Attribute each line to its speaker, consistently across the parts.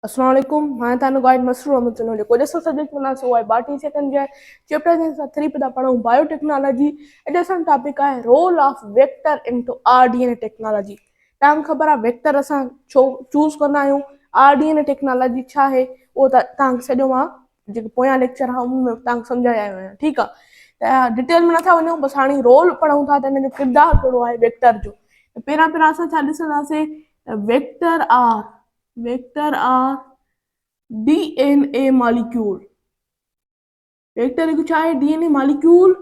Speaker 1: अस्सलाम वालेकुम हाणे तव्हांजो गाइड मसरूर अहमद चनो जेको ॾिसो सब्जेक्ट मनासो आहे बाटी सेकंड जे चैप्टर जे सां 3 पिता पढ़ूं बायोटेक्नोलॉजी। अॼु असांजो टॉपिक आहे role of vector into rDNA technology. तव्हांखे ख़बर आहे वेक्टर असां छो चूज़ कंदा आहियूं, आरडीएनए टेक्नोलॉजी छा आहे उहो तव्हांखे सॼो मां जेको पोयां लेक्चर आहे उन में तव्हांखे सम्झाए आयो आहियां। ठीकु आहे, त डिटेल में नथा वञूं, बसि हाणे रोल पढ़ूं था त हिन जो किरदारु कहिड़ो आहे वेक्टर जो। पहिरां पहिरां असां छा ॾिसंदासीं, vector are DNA molecule. Vector हिकु छा आहे, डीएनए मॉलिक्यूल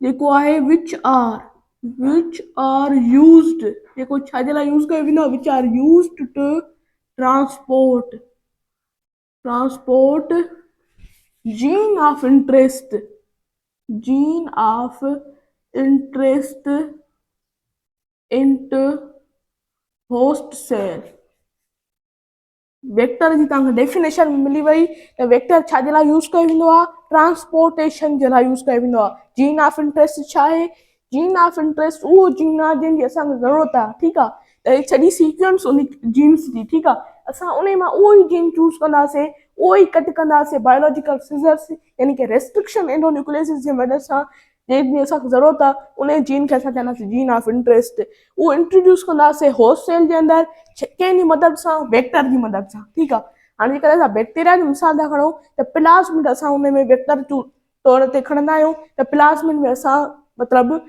Speaker 1: जेको आहे विच आर यूज्ड, जेको छा जे लाइ यूज़ कयो वेंदो आहे, which are used to transport gene of interest into host cell. Vector जी तव्हांखे डेफिनेशन मिली वई त वेक्टर छा जे लाइ यूज़ कयो वेंदो आहे, ट्रांसपोर्टेशन जे लाइ यूज़ कयो वेंदो आहे। जीन ऑफ इंटरेस्ट छा आहे, जीन ऑफ इंटरेस्ट उहो जीन आहे जंहिंजी असांखे ज़रूरत आहे। ठीकु आहे, त हे सॼी सीक्वेंस उन जीन्स जी। ठीकु आहे, असां उन मां उहो ई जीन चूज़ कंदासीं, उहो ई कट कंदासीं बायोलॉजिकल सिज़र्स, यानी कि रेस्ट्रिक्शन एंडोन्यूक्लियोसिस जे मदद सां जंहिंजी असांखे ज़रूरत आहे उन जीन खे असां चवंदासीं जीन ऑफ इंटरेस्ट। उहो इंट्रोड्यूस कंदासीं होस्ट सेल जे अंदरि कंहिंजी मदद सां, वेक्टर जी मदद सां। ठीकु आहे, हाणे जेकॾहिं असां बैक्टीरिया जी मिसाल था खणूं त प्लाज़मिड असां हुन में वेक्टर तौर ते खणंदा आहियूं, त प्लाज़मिड में असां मतिलबु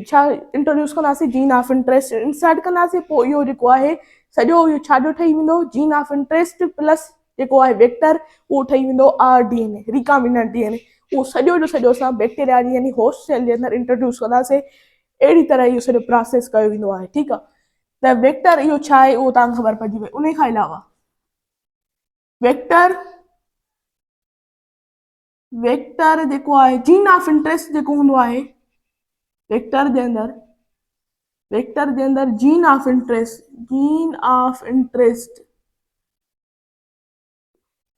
Speaker 1: छा इंट्रोड्यूस कंदासीं, जीन ऑफ इंटरेस्ट इंसर्ट कंदासीं। पोइ इहो जेको आहे सॼो इहो छाजो ठही वेंदो, जीन ऑफ इंटरेस्ट प्लस जेको आहे वेक्टर, उहो ठही वेंदो आरडीएनए, रिकामिनेंट डीएनए। उहो सॼो जो सॼो असां बैक्टीरिया जी यानी होस्ट सेल जे अंदरि इंट्रोड्यूस कंदासीं। अहिड़ी तरह इहो सॼो प्रोसेस कयो वेंदो आहे। ठीकु आहे, त वेक्टर इहो छा आहे उहो तव्हांखे ख़बर पइजी वई। उन खां अलावा वेक्टर जेको आहे जीन ऑफ इंटरेस्ट जेको हूंदो आहे वेक्टर जे अंदरि gene of interest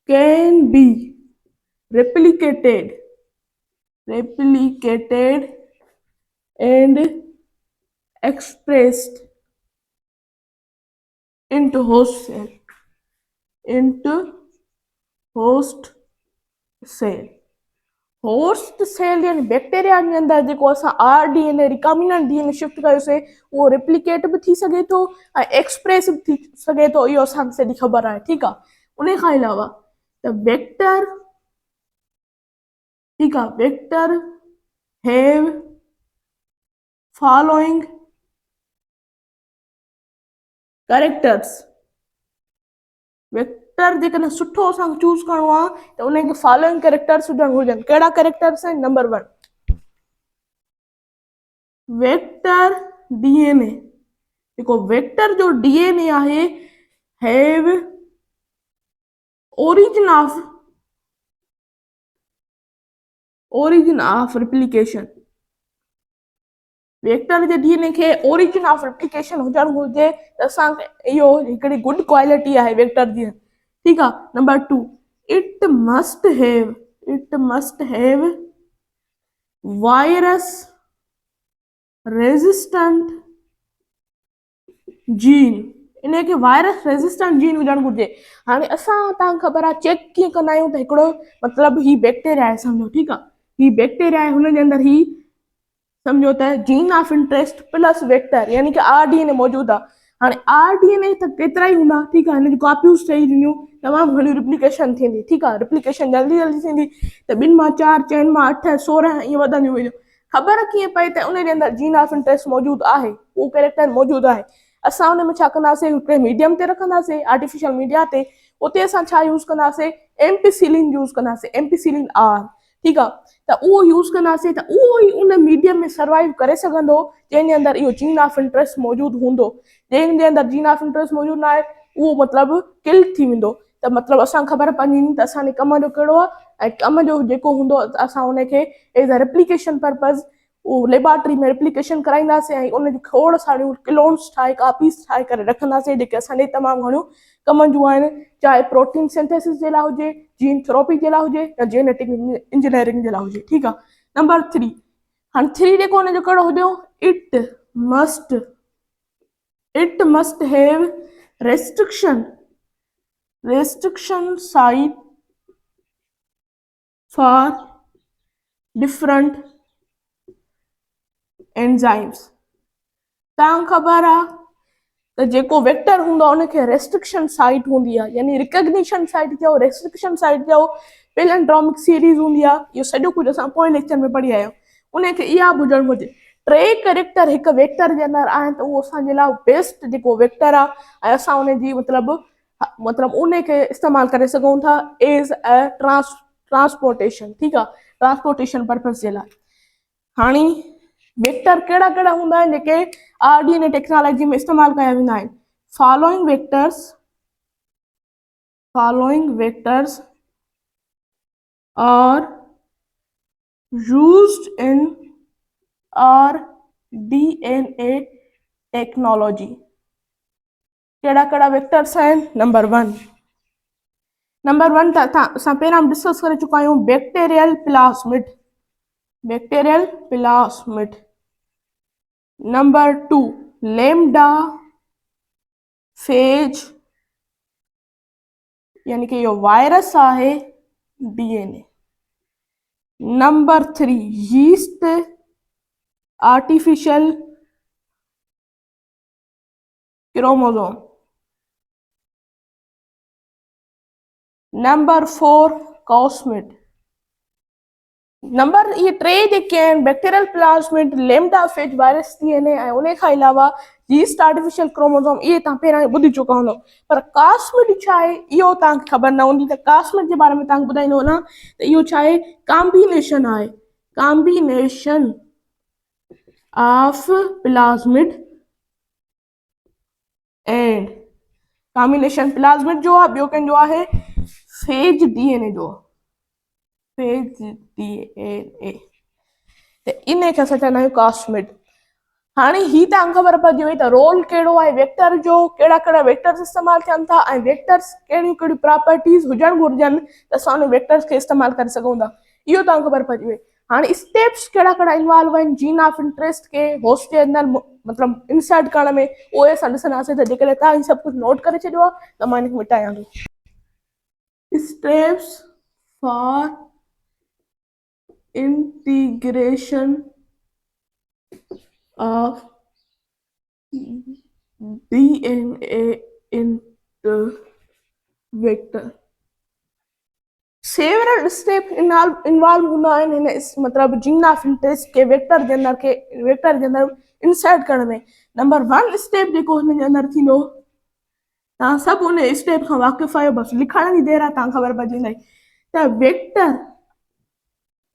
Speaker 1: can be replicated and expressed into host cell यानी बैक्टीरिया जे अंदरि जेको असां आरडीएनए रिकामिनेंट डीएनए शिफ्ट कयोसीं, उहो रिप्लिकेट बि थी सघे थो ऐं एक्सप्रेस बि थी सघे थो। इहो असांखे सॼी ख़बर आहे। ठीकु आहे, उन खां अलावा त vector have following characters. Vector जेकॾहिं सुठो असांखे चूज़ करिणो आहे त उनखे फॉलोइंग कैरेक्टर्स हुजणु घुरिजनि। कहिड़ा कैरेक्टर्स आहिनि? नंबर 1, वेक्टर डीएनए, जेको वेक्टर जो डीएनए आहे, have origin of replication. Vector J DNA खे ओरिजिन ऑफ रिप्लिकेशन हुजणु घुरिजे, त असांखे इहो हिकिड़ी गुड क्वालिटी आहे वेक्टर जी। ठीकु आहे, number 2, it must have virus resistant jean. इनखे वायरस रेजिस्टेंट जीन हुजणु घुरिजे। हाणे असां तव्हांखे ख़बर आहे चेक कीअं कंदा आहियूं, त हिकिड़ो मतिलबु ही बैक्टीरिया आहे सम्झो। ठीकु आहे, ही बैक्टीरिया आहे, हुनजे अंदरि ही सम्झो त jean of interest plus vector यानी कि आरडीएनए मौजूदु आहे। हाणे आरडीएनए त केतिरा ई हूंदा। ठीकु आहे, हिनजी कॉपियूं ठही वेंदियूं, तमामु घणी रिप्लिकेशन थींदी। ठीकु आहे, रिप्लिकेशन जल्दी थींदी, त 2 मां 4, 4 मां 8, 16 ईअं वधंदियूं वेंदियूं। ख़बर कीअं पए त उनजे अंदरि जीन ऑफ इंटरेस्ट मौजूदु आहे, उहो कैरेक्टर मौजूदु आहे। असां उन में छा कंदासीं, हिकिड़े मीडियम ते रखंदासीं, आर्टिफिशियल मीडिया ते। उते असां छा यूज़ कंदासीं, एम्पीसिलिन यूज़ कंदासीं, एम्पीसिलिन आर। ठीकु आहे, त उहो यूज़ कंदासीं त उहो ई उन मीडियम में सर्वाइव करे सघंदो जंहिंजे अंदरि इहो जीन ऑफ इंटरेस्ट मौजूदु हूंदो। जंहिंजे अंदरि जीन ऑफ इंटरेस्ट मौजूदु न आहे उहो मतिलबु किल थी वेंदो। त मतिलबु असांखे ख़बर पवंदी त असांजे कम जो कहिड़ो आहे, ऐं कम जो जेको हूंदो असां उनखे एज़ अ रेप्लिकेशन पर्पज़ उहो लेबॉर्ट्री में रेप्लिकेशन कराईंदासीं ऐं उनजी खोड़ सारियूं क्लोन्स ठाहे, कापीस ठाहे करे रखंदासीं, जेके असांजे तमामु घणियूं कम जूं आहिनि, चाहे प्रोटीन सिंथेसिस जे लाइ हुजे, जीन थेरेपी जे लाइ हुजे, या जेनेटिक इंजीनियरिंग जे लाइ हुजे। ठीकु आहे, नंबर 3, हाणे 3 जेको हुनजो कहिड़ो हुजो, it must have restriction restriction site for different enzymes। तव्हांखे ख़बर आहे त जेको वेक्टर हूंदो आहे उनखे रेस्ट्रिक्शन साइट हूंदी आहे, यानी रिकग्निशन साइट चओ, रेस्ट्रिक्शन साइट चओ, पैलेंड्रोमिक सीरीज़ हूंदी आहे। इहो सॼो कुझु असां पोइ लेक्चर में पढ़ी आया आहियूं। उनखे इहा ॿुधणु घुरिजे टे कैरेक्टर हिकु वेक्टर जे अंदरि आहिनि त उहो असांजे लाइ बेस्ट जेको वेक्टर आहे ऐं असां उनजी मतिलबु उनखे इस्तेमालु करे सघूं था एज़ अ ट्रांसपोर्टेशन। ठीकु आहे, ट्रांसपोर्टेशन पर्पज़ जे लाइ। हाणे वेक्टर कहिड़ा कहिड़ा हूंदा आहिनि जेके RDNA टेक्नोलॉजी में इस्तेमालु कया वेंदा आहिनि। following vectors are used in RDNA technology। कहिड़ा कहिड़ा वेक्टर्स आहिनि? नंबर वन त असां पहिरां डिस्कस करे चुका आहियूं, bacterial plasmid. Number two lambda phage, यानी कि इहो वायरस आहे DNA। Number three yeast artificial chromosome. Number four cosmid. Number ये टे जेके आहिनि bacterial plasmid, lambda phage, virus DNA ऐं उन खां अलावा यीस्ट आर्टिफिशियल क्रोमोसोम, इहे तव्हां पहिरां ॿुधी चुका हूंदो। पर कॉस्मिड छा आहे इहो तव्हांखे ख़बर न हूंदी। त कॉस्मिड जे बारे में तव्हांखे ॿुधाईंदो न त इहो छा आहे, कॉम्बिनेशन आहे, combination of plasmid and combination plasmid जो आहे, ॿियो कंहिंजो आहे फेज DNA जो, फेज DNA। त इनखे असां चवंदा आहियूं कॉस्मिड। हाणे ही तव्हांखे ख़बर पइजी वई त रोल कहिड़ो आहे वेक्टर जो, कहिड़ा कहिड़ा वेक्टर्स इस्तेमालु थियनि था ऐं वेक्टर्स कहिड़ियूं कहिड़ियूं प्रॉपर्टीज़ हुजणु घुरिजनि त असां उन वेक्टर्स खे इस्तेमालु करे सघूं था। इहो तव्हांखे ख़बर पइजी वई। हाणे स्टेप्स कहिड़ा कहिड़ा इन्वॉल्व आहिनि जीन ऑफ इंटरेस्ट खे होस्ट जे अंदरि मतिलबु इंसर्ट करण में, उहे असां ॾिसंदासीं। त जेकॾहिं तव्हां ही सभु कुझु नोट करे छॾियो आहे त मां हिनखे मिटायां थो। Steps for integration of DNA into vector। several step involve हूंदा आहिनि हिन मतिलबु जीन ऑफ इंटरेस्ट के वेक्टर जे अंदरि इंसर्ट करण में। नंबर वन स्टेप जेको हिन जे अंदरि थींदो, तव्हां सभु उन स्टेप खां वाक़ुफ़ु आहियो, बसि लिखण जी देरि आहे, तव्हां ख़बर पइजी वेंदी त vector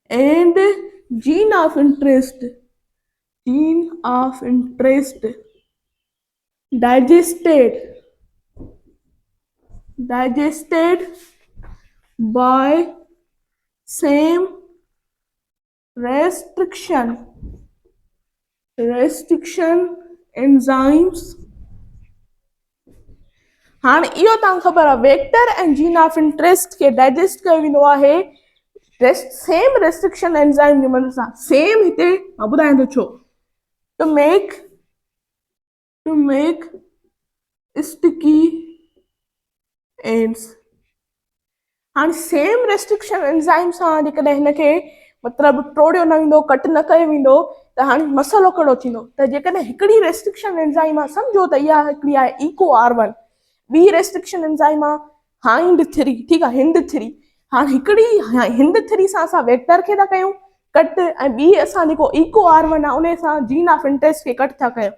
Speaker 1: and jean of interest digested by same restriction enzymes। हाणे इहो तव्हांखे ख़बर आहे वेक्टर ऐं जीन ऑफ इंटरेस्ट खे डाइजेस्ट कयो वेंदो आहे सेम रेस्ट्रिक्शन एंजाइम जी मदद सां। सेम हिते मां ॿुधायां थो छो, to make sticky ends। हाणे सेम रेस्ट्रिक्शन एंजाइम सां जेकॾहिं हिनखे मतिलबु टोड़ियो न वेंदो, कट न कयो वेंदो त हाणे मसइलो कहिड़ो थींदो त जेकॾहिं हिकिड़ी रेस्ट्रिक्शन एंजाइम आहे, सम्झो त इहा हिकिड़ी आहे EcoR1, ॿी रेस्ट्रिक्शन एंजाइम आहे HIND3। ठीकु आहे, HIND3। हाणे हिकिड़ी HIND3 सां असां वेक्टर खे था कयूं कट, ऐं ॿी असां जेको EcoR1 आहे उन सां जीन ऑफ इंटरेस्ट खे कट था कयूं।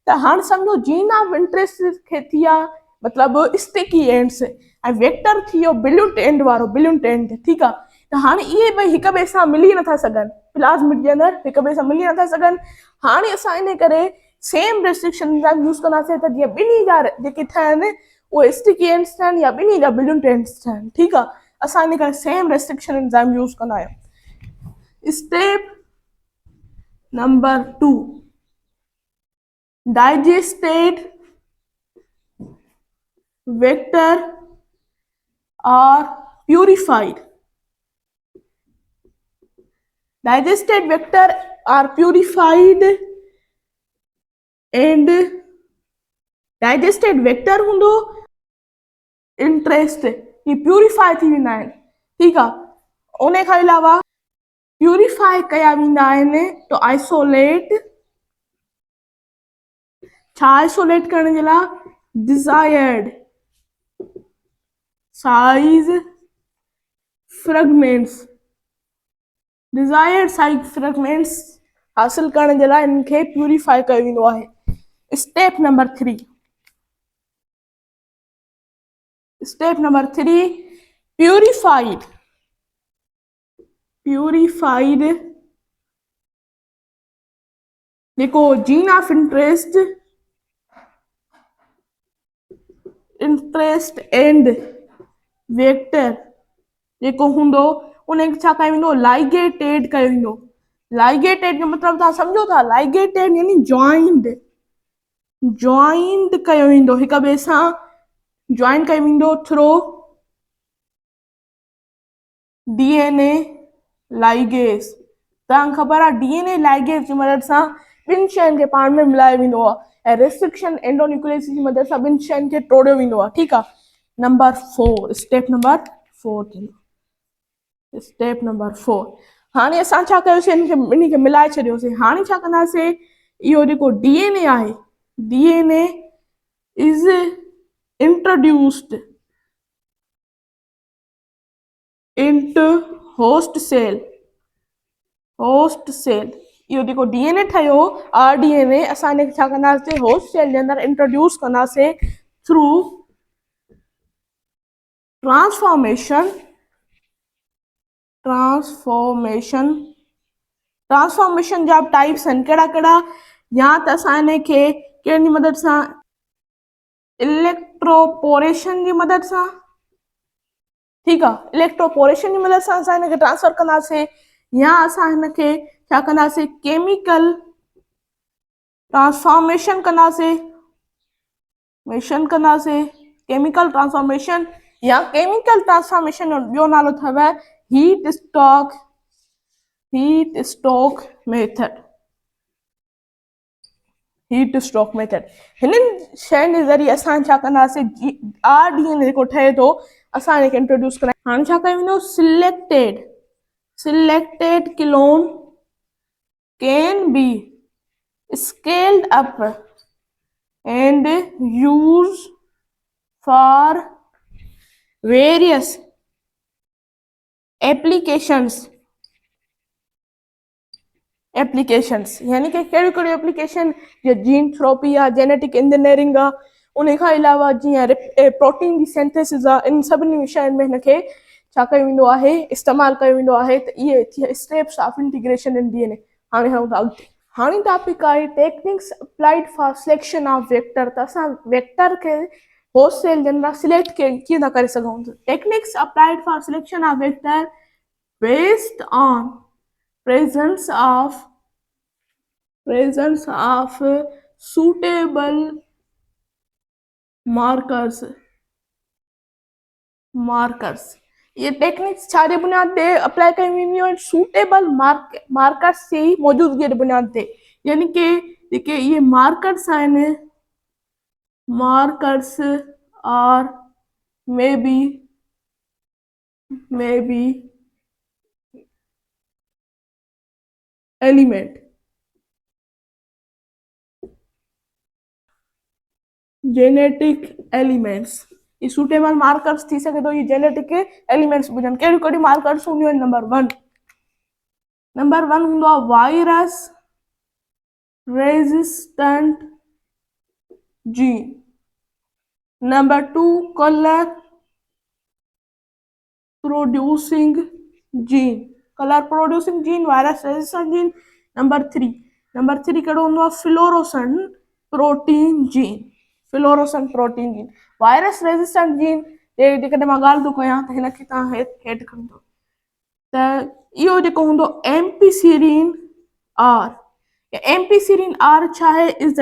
Speaker 1: त हाणे सम्झो जीन ऑफ इंटरेस्ट खे थी आहे मतिलबु स्टिकी एंड्स ऐं वेक्टर थी वियो बिल्यूंट एंड वारो, बिल्यूंट एंड। ठीकु आहे, त हाणे इहे ॿई हिक ॿिए सां मिली नथा सघनि, प्लाज्मिड जे अंदरि हिक ॿिए सां मिली नथा सघनि। हाणे असां इन करे सेम रेस्ट्रिक्शन एंजाइम यूज़ कंदासीं त जीअं ॿिन्ही जा जेके ठहनि उहे स्टिकी एंड्स थियनि या ॿिन्ही जा बिल्यूंट एंड्स थियनि। ठीकु आहे, असां इन करे सेम रेस्ट्रिक्शन एंजाइम यूज़ कंदा आहियूं। Step number two, digested vector are purified। digested vector are purified and digested vector हूंदो इंटरेस्ट ही प्यूरिफाई थी वेंदा आहिनि, ठीकु आहे। उन खां अलावा प्यूरिफाई कया वेंदा आहिनि तो आइसोलेट, छा आइसोलेट करण जे लाइ, desired size fragments, desired size fragments हासिल करण जे लाइ इन्हनि खे प्यूरिफाई कयो वेंदो आहे। Step number 3, step number 3, purified, purified जेको gene of interest, interest and vector जेको हूंदो उनखे छा कयो वेंदो, लाइगेटेड कयो वेंदो। लाइगेटेड जो मतिलबु तव्हां सम्झो था, लाइगेटेड यानी जॉइंड, जॉइंड कयो वेंदो, हिक ॿिए सां जॉइन कयो वेंदो थ्रू डीएनए लाइगेस। तव्हांखे ख़बर आहे डीएनए लाइगेस जी मदद सां ॿिनि शयुनि खे पाण में मिलायो वेंदो आहे ऐं रेस्ट्रिक्शन एंडोन्यूक्लियोसिस जी मदद सां ॿिनि शयुनि खे टोड़ियो वेंदो आहे, ठीकु आहे। नंबर 4, स्टेप नंबर 4 थींदो, स्टेप नंबर 4। हाणे असां छा कयोसीं, ॿिन्ही खे मिलाए छॾियोसीं। हाणे छा कंदासीं, इहो जेको डीएनए आहे, DNA is introduced into host cell, host cell. इहो जेको डीएनए ठहियो आरडीएनए, असां हिनखे छा कंदासीं, होस्ट सेल जे अंदरि इंट्रोड्यूस कंदासीं थ्रू ट्रांसफॉर्मेशन, ट्रांसफॉर्मेशन, ट्रांसफॉर्मेशन जा टाइप्स आहिनि कहिड़ा कहिड़ा, या त असां हिनखे कंहिंजी मदद सां, इलेक्ट्रोपोरेशन जी मदद सां, ठीकु आहे, इलेक्ट्रोपोरेशन जी मदद सां असां हिनखे ट्रांसफर कंदासीं, या असां हिनखे छा कंदासीं, केमिकल ट्रांसफॉर्मेशन कंदासीं, मेशन कंदासीं, केमिकल ट्रांसफॉर्मेशन, या केमिकल ट्रांसफॉर्मेशन जो ॿियो नालो अथव heat stock, heat stock method, heat stock method. हिननि शयुनि जे ज़रिए असां छा कंदासीं, आरडीएनए जेको ठहे थो असां हिनखे इंट्रोड्यूस कंदा। हाणे छा कयो वेंदो, selected, selected clone can be scaled up and used for various applications, applications यानी कि कहिड़ियूं कहिड़ियूं एप्लीकेशन, जीअं जीन थेरेपी आहे, जेनेटिक इंजीनियरिंग आहे, उन खां अलावा जीअं प्रोटीन जी सिंथेसिस आहे, इन सभिनी विषयनि में हिनखे छा कयो वेंदो आहे, इस्तेमालु कयो वेंदो आहे। त इहे थिया steps of integration in DNA. हाणे हलूं था अॻिते। हाणे टॉपिक आहे techniques applied for selection of vector. त असां वेक्टर खे होस्ट सेल जे अंदरि सिलेक्ट कीअं था करे सघूं। Techniques applied for selection of vector based on presence of suitable markers, ये टेक्निक्स छा जे बुनियाद ते अप्लाई कई वेंदियूं आहिनि, सूटेबल मार्कर्स जी मौजूदगी जे बुनियाद ते, यानी कि जेके इहे मार्कर्स आहिनि, markers are may be element, genetic elements, ये सूटेबल मार्कर्स थी सके तो ये जेनेटिक एलिमेंट्स बुझनि। कहिड़ियूं कहिड़ियूं मार्कर्स हूंदियूं आहिनि, नंबर 1 हूंदो आहे virus resistant jean, number 2 colour producing jean, colour producing jean, virus resistant jean. Number 3 कहिड़ो हूंदो आहे, fluorescent protein jean, fluorescent protein jean. Virus resistant jean जेकॾहिं मां ॻाल्हि थो कयां त हिनखे तव्हां हेठि खणंदो त इहो जेको हूंदो एम्पीसीरिन आर, एम्पीसीरिन आर छा आहे, इज़ द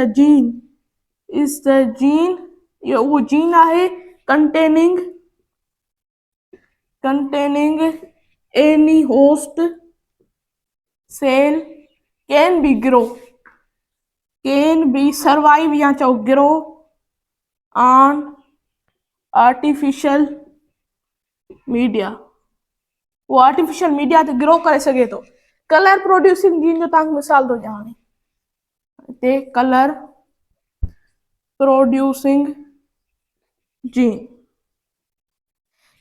Speaker 1: जीन, इहो उहो जीन आहे containing any host cell can be survive या चओ grow on आर्टिफिशियल मीडिया, वो आर्टिफिशियल मीडिया ते ग्रो करे सके तो। कलर प्रोड्यूसिंग जीन जो तव्हांखे मिसाल थो ॾियां हिते, colour producing jean.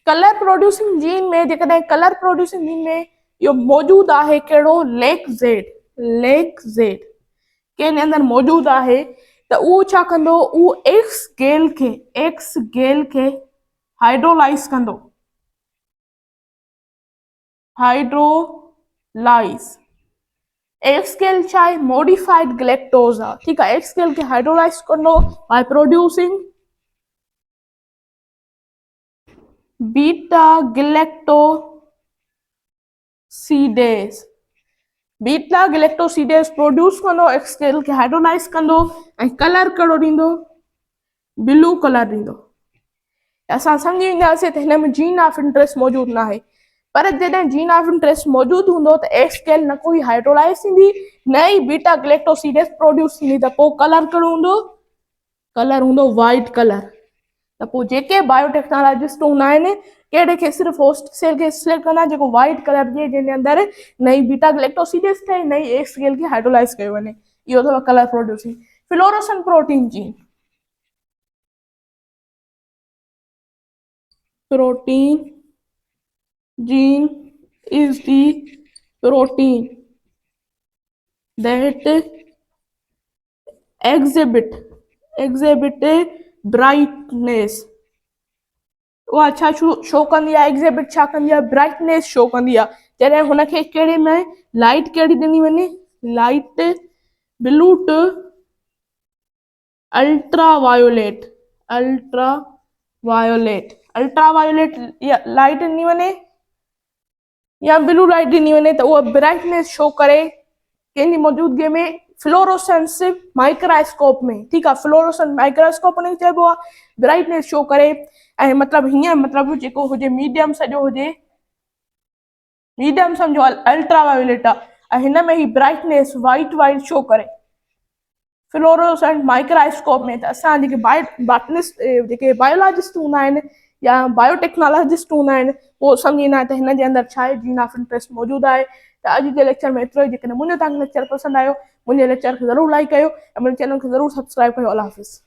Speaker 1: Colour producing jean में जेकॾहिं कलर प्रोड्यूसिंग जीन में इहो मौजूदु आहे कहिड़ो, लेक ज़ेड कंहिं अंदरि मौजूदु आहे त उहो छा कंदो, उहो एक्स गेल खे हाइड्रोलाइज़ कंदो, हाइड्रोलाइज़। एक्स गेल छा आहे, मॉडिफाइड गैलेक्टोज आहे, ठीकु आहे। एक्स गेल खे हाइड्रोलाइज़ कंदो by producing beta galactosidase. Beta galactosidase produce कंदो, एक्स गेल खे हाइड्रोलाइज़ कंदो ऐं कलर कहिड़ो ॾींदो, ब्लू कलर ॾींदो। असां सम्झी वेंदासीं त हिन में जीन ऑफ इंट्रेस्ट मौजूदु न आहे, पर जॾहिं जीन ऑफ इंट्रेस्ट मौजूदु हूंदो त एक्स गेल न कोई हाइड्रोलाइज़ थींदी, न ई बीटा गैलेक्टोसिडेज प्रोड्यूस थींदी, त पोइ कलर कहिड़ो हूंदो, कलर हूंदो वाइट कलर। त पोइ जेके बायोटेक्नोलॉजिस्ट हूंदा आहिनि, कहिड़े खे सिर्फ़ु होस्ट सेल खे सिलेक्ट कंदा जेको वाइट कलर ॾिए, जंहिंजे अंदरि नई बीटा गैलेक्टोसिडेज थिए, नई एक्स गेल खे हाइड्रोलाइज़ कयो वञे। इहो अथव colour producing. Fluorescent protein jean, protein gene is the protein that exhibit brightness। उहा छा शो कंदी आहे, एग्ज़िबिट छा कंदी आहे, ब्राइटनेस शो कंदी आहे। जॾहिं हुनखे कहिड़े में लाइट कहिड़ी ॾिनी वञे, light blue to ultraviolet light ॾिनी वञे या ब्लू लाइट ॾिनी वञे, त उहा ब्राइटनेस शो करे कंहिंजी मौजूदगीअ में, फ्लोरोसेंस माइक्रोस्कोप में, ठीकु आहे। फ्लोरोसेंस माइक्रोस्कोप उनखे चइबो आहे, ब्राइटनेस शो करे। ऐं मतिलबु हीअं, मतिलबु जेको हुजे मीडियम सॼो हुजे, मीडियम सम्झो अल्ट्रावायोलेट आहे, ऐं हिन में ही ब्राइटनेस वाइट शो करे फ्लोरोसेंट माइक्रोस्कोप में। त असां जेके बॉटनिस्ट जेके बायोलॉजिस्ट हूंदा आहिनि या बायोटेक्नोलॉजिस्ट हूंदा आहिनि, उहो सम्झींदा आहिनि त हिन जे अंदरि छा आहे, जीन ऑफ इंट्रेस्ट मौजूदु आहे। त अॼु जे लेक्चर में एतिरो ई। जेकॾहिं मुंहिंजो तव्हांखे लेक्चर पसंदि आयो, मुंहिंजे लेक्चर खे ज़रूरु लाइक कयो ऐं मुंहिंजे चैनल खे ज़रूरु सब्सक्राइब कयो। अल्लाह हाफ़िज़।